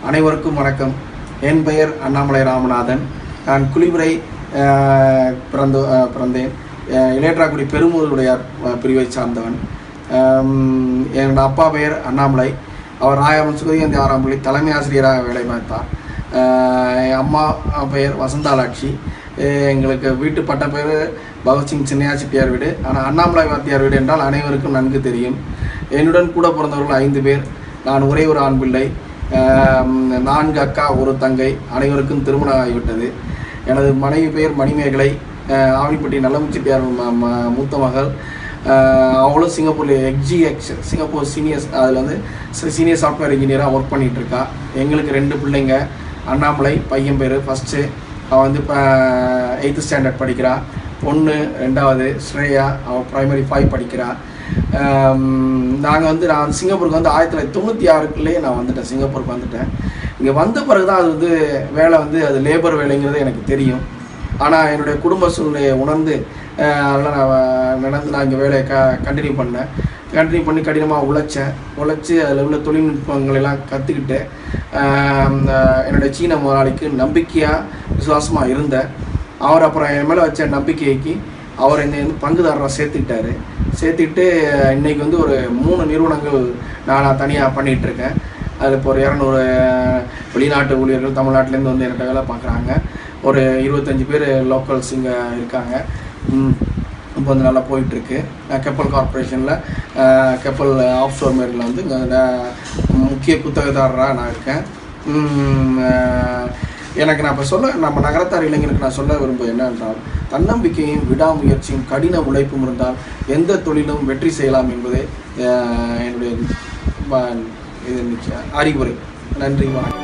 அனைவருக்கும் வணக்கம். என் பெயர் அண்ணாமலை ராமநாதன். நான் குளிமுறை பிறந்தேன். இளையராக்குடி பெருமுதலுடையார் பிரிவை சார்ந்தவன். என் அப்பா பெயர் அண்ணாமலை. அவர் ராயபுரம் சுகதிகந்தி 6ஆம் பள்ளி தலைமை ஆசிரியராக வேலை பார்த்தார். என் அம்மா பெயர் வசந்தாலாட்சி. எங்களுக்கு வீட்டு பட்ட பேர் பகத்சிங் சின்னையா செட்டியார் வீடு. ஆனால் அண்ணாமலை வாத்தியார் வீடு என்றால் அனைவருக்கும் நன்கு தெரியும். என்னுடன் கூட பிறந்தவர்கள் 5 பேர். நான் ஒரே ஒரு ஆண் பிள்ளை. 4 அக்கா, ஒரு தங்கை. அனைவருக்கும் திருமணம் ஆகிவிட்டது. எனது மனைவி பெயர் மணிமேகலை. ஆவணிப்பட்டி நல்லம செட்டியார் மூத்த மகள். அவளும் சிங்கப்பூரில் எக்ஜிஎக்ஸ் சிங்கப்பூர் சீனியர் சாஃப்ட்வேர் இன்ஜினியராக ஒர்க் பண்ணிகிட்ருக்கா. எங்களுக்கு 2 பிள்ளைங்க. அண்ணாமலை பையன் பேர் ஃபஸ்ட்டு. அவள் இப்போ 8th ஸ்டாண்டர்ட் படிக்கிறா. பொண்ணு 2வது ஸ்ரேயா. அவள் பிரைமரி 5 படிக்கிறா. நான் சிங்கப்பூருக்கு 1996 நான் வந்துட்டேன். சிங்கப்பூருக்கு வந்துட்டேன். இங்கே வந்த பிறகு தான் அது வேலை அது லேபர் வேலைங்கிறது எனக்கு தெரியும். ஆனால் என்னுடைய குடும்ப சூழ்நிலையை உணர்ந்து அதெல்லாம் நான் இங்கே வேலையை கண்டினியூ பண்ணி கடினமாக உழைச்சி அதில் உள்ள தொழில்நுட்பங்களெல்லாம் கற்றுக்கிட்டு என்னுடைய சீன முதலாளிக்கு நம்பிக்கையாக விசுவாசமாக இருந்தேன். அவர் அப்புறம் என் மேலே வச்ச நம்பிக்கைக்கு அவர் என்னை பங்குதாரராக சேர்த்துக்கிட்டு இன்றைக்கி ஒரு 3 நிறுவனங்கள் நான் தனியாக பண்ணிகிட்ருக்கேன். அதில் இப்போ ஒரு 200 வெளிநாட்டு ஊழியர்கள் தமிழ்நாட்டிலேருந்து என்கிட்ட வேலை பார்க்குறாங்க. ஒரு 25 பேர் லோக்கல்ஸ் இங்கே இருக்காங்க. இப்போ நல்லா போயிட்டுருக்கு. கப்பல் கார்பரேஷனில் கப்பல் ஆஃப்ஷோர் மேரில் இங்கே முக்கிய குத்தகைதாரராக நான் இருக்கேன். எனக்கு நான் இப்போ நம்ம நகரத்தார் இளைஞருக்கு நான் சொல்ல விரும்புவது என்னவென்றால், தன்னம்பிக்கையும் விடாமுயற்சியும் கடின உழைப்பும் இருந்தால் எந்த தொழிலும் வெற்றி செய்யலாம் என்பதே என்னுடைய அறிவுரை. நன்றி, வணக்கம்.